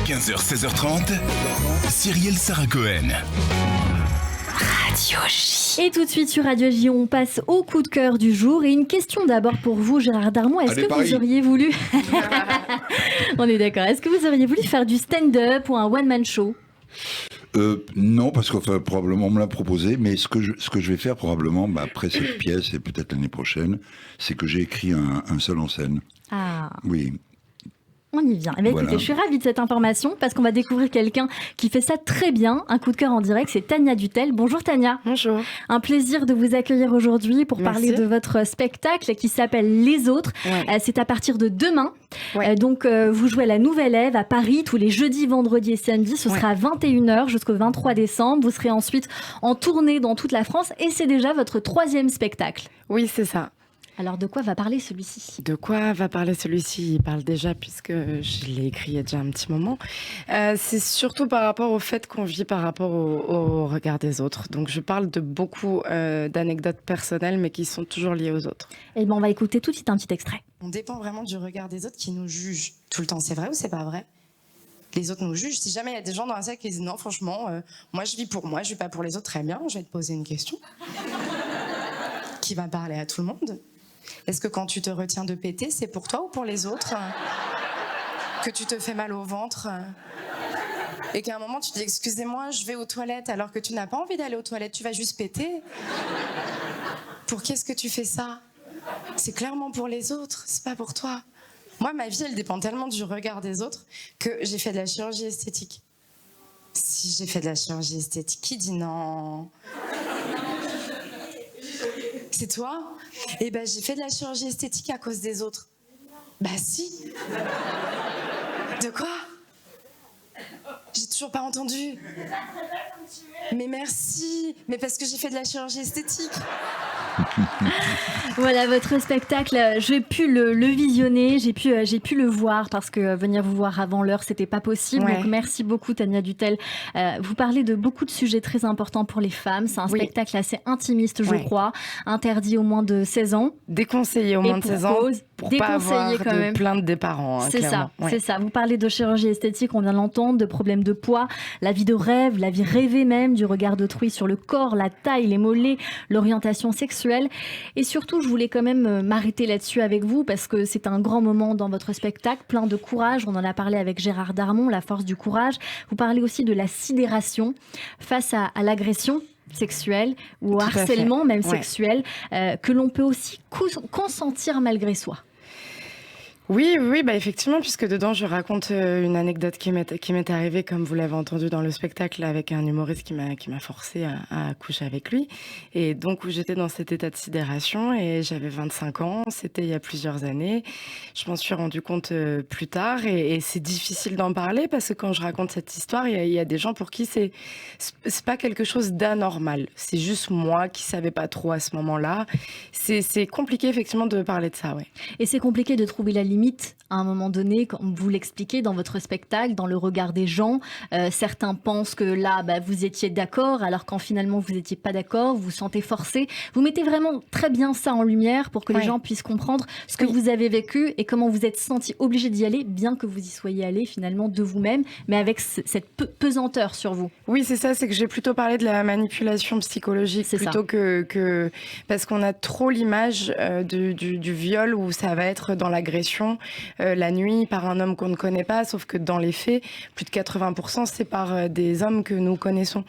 15h, 16h30, Cyrielle Sarah Cohen. Radio J. Et tout de suite sur Radio J, on passe au coup de cœur du jour. Et une question d'abord pour vous, Gérard Darmon. Est-ce que vous auriez voulu... On est d'accord. Est-ce que vous auriez voulu faire du stand-up ou un one-man show ? Non, parce que probablement on me l'a proposé, mais ce que je vais faire probablement, après cette pièce et peut-être l'année prochaine, c'est que j'ai écrit un seul en scène. Ah. Oui. On y vient. Eh bien, écoutez, je suis ravie de cette information parce qu'on va découvrir quelqu'un qui fait ça très bien. Un coup de cœur en direct, c'est Tania Dutel. Bonjour Tania. Bonjour. Un plaisir de vous accueillir aujourd'hui pour parler de votre spectacle qui s'appelle Les Autres. Ouais. C'est à partir de demain. Ouais. Donc, vous jouez à la Nouvelle Ève à Paris tous les jeudis, vendredis et samedis. Ce sera à 21h jusqu'au 23 décembre. Vous serez ensuite en tournée dans toute la France et c'est déjà votre 3e spectacle. Oui, c'est ça. Alors, de quoi va parler celui-ci ? De quoi va parler celui-ci ? Il parle déjà, puisque je l'ai écrit il y a déjà un petit moment. C'est surtout par rapport au fait qu'on vit par rapport au regard des autres. Donc, je parle de beaucoup d'anecdotes personnelles, mais qui sont toujours liées aux autres. Eh bien, on va écouter tout de suite un petit extrait. On dépend vraiment du regard des autres qui nous jugent tout le temps. C'est vrai ou c'est pas vrai ? Les autres nous jugent. Si jamais il y a des gens dans la salle qui disent « Non, franchement, moi, je vis pour moi, je vis pas pour les autres. » Très bien, je vais te poser une question. Qui va parler à tout le monde ? Est-ce que quand tu te retiens de péter, c'est pour toi ou pour les autres ? Que tu te fais mal au ventre ? Et qu'à un moment, tu te dis « Excusez-moi, je vais aux toilettes » alors que tu n'as pas envie d'aller aux toilettes, tu vas juste péter. Pour qui est-ce que tu fais ça ? C'est clairement pour les autres, c'est pas pour toi. Moi, ma vie, elle dépend tellement du regard des autres que j'ai fait de la chirurgie esthétique. Si j'ai fait de la chirurgie esthétique, qui dit non ? C'est toi ? Eh ben, j'ai fait de la chirurgie esthétique à cause des autres. Bah si. De quoi ? J'ai toujours pas entendu. Mais merci. Mais parce que j'ai fait de la chirurgie esthétique. Voilà votre spectacle, j'ai pu le visionner, j'ai pu le voir parce que venir vous voir avant l'heure c'était pas possible. Ouais. Donc merci beaucoup Tania Dutel. Vous parlez de beaucoup de sujets très importants pour les femmes. C'est un spectacle assez intimiste je crois, interdit aux moins de 16 ans. Déconseillé aux moins de 16 ans pour pas avoir de plainte des parents. C'est ça, c'est ça. Vous parlez de chirurgie esthétique, on vient de l'entendre, de problèmes de poids, la vie de rêve, la vie rêvée même, du regard d'autrui sur le corps, la taille, les mollets, l'orientation sexuelle. Et surtout, je voulais quand même m'arrêter là-dessus avec vous parce que c'est un grand moment dans votre spectacle, plein de courage. On en a parlé avec Gérard Darmon, la force du courage. Vous parlez aussi de la sidération face à l'agression sexuelle ou au harcèlement même sexuel que l'on peut aussi consentir malgré soi. Oui, effectivement, puisque dedans, je raconte une anecdote qui m'est arrivée, comme vous l'avez entendu dans le spectacle, avec un humoriste qui m'a forcé à coucher avec lui. Et donc, où j'étais dans cet état de sidération et j'avais 25 ans, c'était il y a plusieurs années. Je m'en suis rendu compte plus tard et c'est difficile d'en parler parce que quand je raconte cette histoire, il y a des gens pour qui c'est pas quelque chose d'anormal. C'est juste moi qui savais pas trop à ce moment-là. C'est compliqué, effectivement, de parler de ça, ouais. Et c'est compliqué de trouver la limite à un moment donné, comme vous l'expliquez dans votre spectacle, dans le regard des gens. Certains pensent que là, vous étiez d'accord, alors quand finalement vous n'étiez pas d'accord, vous vous sentez forcé. Vous mettez vraiment très bien ça en lumière pour que les gens puissent comprendre ce que vous avez vécu et comment vous êtes senti obligé d'y aller, bien que vous y soyez allé finalement de vous-même, mais avec cette pesanteur sur vous. Oui, c'est ça, c'est que j'ai plutôt parlé de la manipulation psychologique plutôt que... Parce qu'on a trop l'image du viol où ça va être dans l'agression la nuit par un homme qu'on ne connaît pas, sauf que dans les faits, plus de 80% c'est par des hommes que nous connaissons.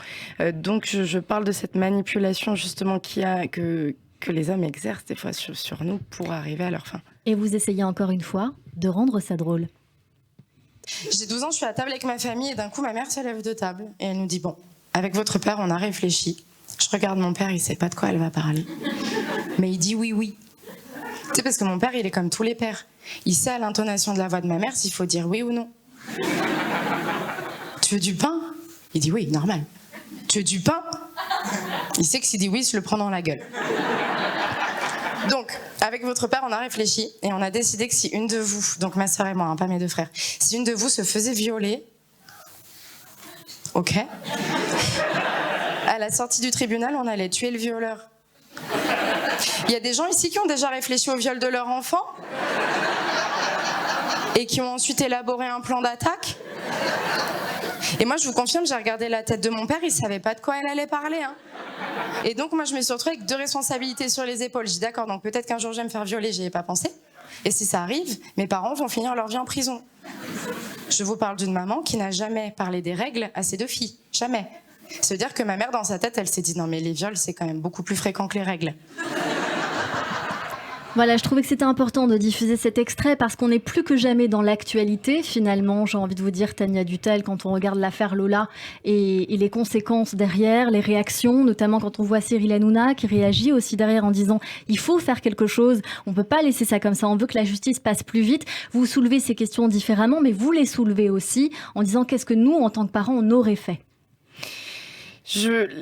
Donc je parle de cette manipulation justement que les hommes exercent des fois sur nous pour arriver à leur fin. Et vous essayez encore une fois de rendre ça drôle. J'ai 12 ans, je suis à table avec ma famille et d'un coup ma mère se lève de table et elle nous dit « Bon, avec votre père on a réfléchi. » Je regarde mon père, il sait pas de quoi elle va parler. Mais il dit oui. Tu sais, parce que mon père, il est comme tous les pères. Il sait à l'intonation de la voix de ma mère s'il faut dire oui ou non. Tu veux du pain ? Il dit oui, normal. Tu veux du pain ? Il sait que s'il dit oui, il se le prend dans la gueule. Donc, avec votre père, on a réfléchi et on a décidé que si une de vous, donc ma sœur et moi, pas mes deux frères, si une de vous se faisait violer, ok, à la sortie du tribunal, on allait tuer le violeur. Il y a des gens ici qui ont déjà réfléchi au viol de leur enfant ? et qui ont ensuite élaboré un plan d'attaque. Et moi, je vous confirme, j'ai regardé la tête de mon père, il savait pas de quoi elle allait parler. Hein. Et donc, moi, je me suis retrouvée avec 2 responsabilités sur les épaules. Je dis d'accord, donc peut-être qu'un jour je vais me faire violer, j'y ai pas pensé. Et si ça arrive, mes parents vont finir leur vie en prison. Je vous parle d'une maman qui n'a jamais parlé des règles à ses 2 filles. Jamais. Ça veut dire que ma mère, dans sa tête, elle s'est dit non mais les viols, c'est quand même beaucoup plus fréquent que les règles. Voilà, je trouvais que c'était important de diffuser cet extrait parce qu'on est plus que jamais dans l'actualité. Finalement, j'ai envie de vous dire, Tania Dutel, quand on regarde l'affaire Lola et les conséquences derrière, les réactions, notamment quand on voit Cyril Hanouna qui réagit aussi derrière en disant il faut faire quelque chose, on peut pas laisser ça comme ça, on veut que la justice passe plus vite. Vous soulevez ces questions différemment, mais vous les soulevez aussi en disant qu'est-ce que nous, en tant que parents, on aurait fait.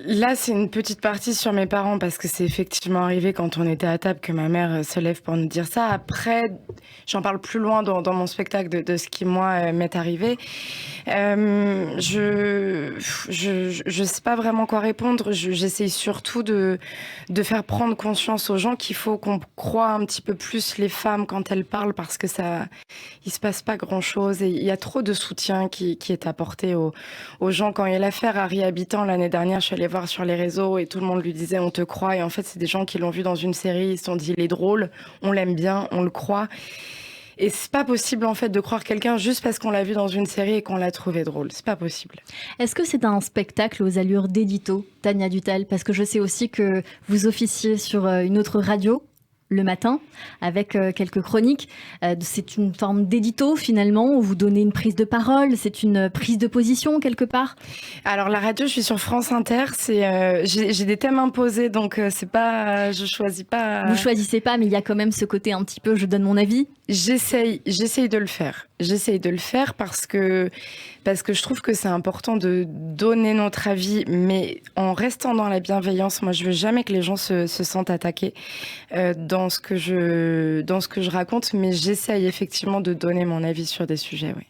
Là, c'est une petite partie sur mes parents parce que c'est effectivement arrivé quand on était à table que ma mère se lève pour nous dire ça. Après, j'en parle plus loin dans mon spectacle de ce qui, moi, m'est arrivé. Je sais pas vraiment quoi répondre. J'essaye surtout de faire prendre conscience aux gens qu'il faut qu'on croie un petit peu plus les femmes quand elles parlent parce que il se passe pas grand-chose et il y a trop de soutien qui est apporté aux gens. Quand il y a l'affaire Harry Habitant l'année dernière, je suis allée voir sur les réseaux et tout le monde lui disait on te croit, et en fait c'est des gens qui l'ont vu dans une série, ils se sont dit il est drôle, on l'aime bien, on le croit, et c'est pas possible en fait de croire quelqu'un juste parce qu'on l'a vu dans une série et qu'on l'a trouvé drôle, c'est pas possible. Est-ce que c'est un spectacle aux allures d'édito, Tania Dutel, parce que je sais aussi que vous officiez sur une autre radio le matin, avec quelques chroniques. C'est une forme d'édito, finalement, où vous donnez une prise de parole, c'est une prise de position, quelque part? Alors, la radio, je suis sur France Inter, j'ai des thèmes imposés, donc c'est pas... je choisis pas... Vous choisissez pas, mais il y a quand même ce côté un petit peu, je donne mon avis? J'essaye de le faire. J'essaye de le faire parce que je trouve que c'est important de donner notre avis, mais en restant dans la bienveillance. Moi, je veux jamais que les gens se sentent attaqués dans ce que je raconte, mais j'essaye effectivement de donner mon avis sur des sujets, oui.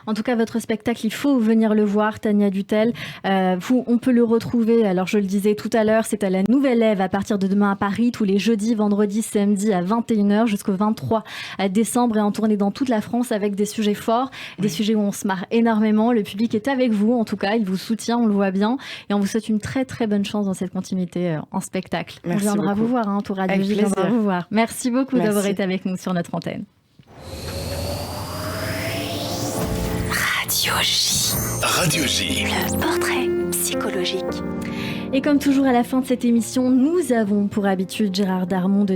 En tout cas, votre spectacle, il faut venir le voir, Tania Dutel. On peut le retrouver, alors je le disais tout à l'heure, c'est à la Nouvelle Ève à partir de demain à Paris, tous les jeudis, vendredis, samedis à 21h jusqu'au 23 décembre et en tournée dans toute la France avec des sujets forts, des sujets où on se marre énormément. Le public est avec vous, en tout cas, il vous soutient, on le voit bien. Et on vous souhaite une très très bonne chance dans cette continuité en spectacle. Merci on viendra beaucoup. vous voir, hein, Tour Radio Avec J viendra vous voir. Merci beaucoup d'avoir été avec nous sur notre antenne. Radio J. Le portrait psychologique. Et comme toujours à la fin de cette émission, nous avons pour habitude, Gérard Darmon, de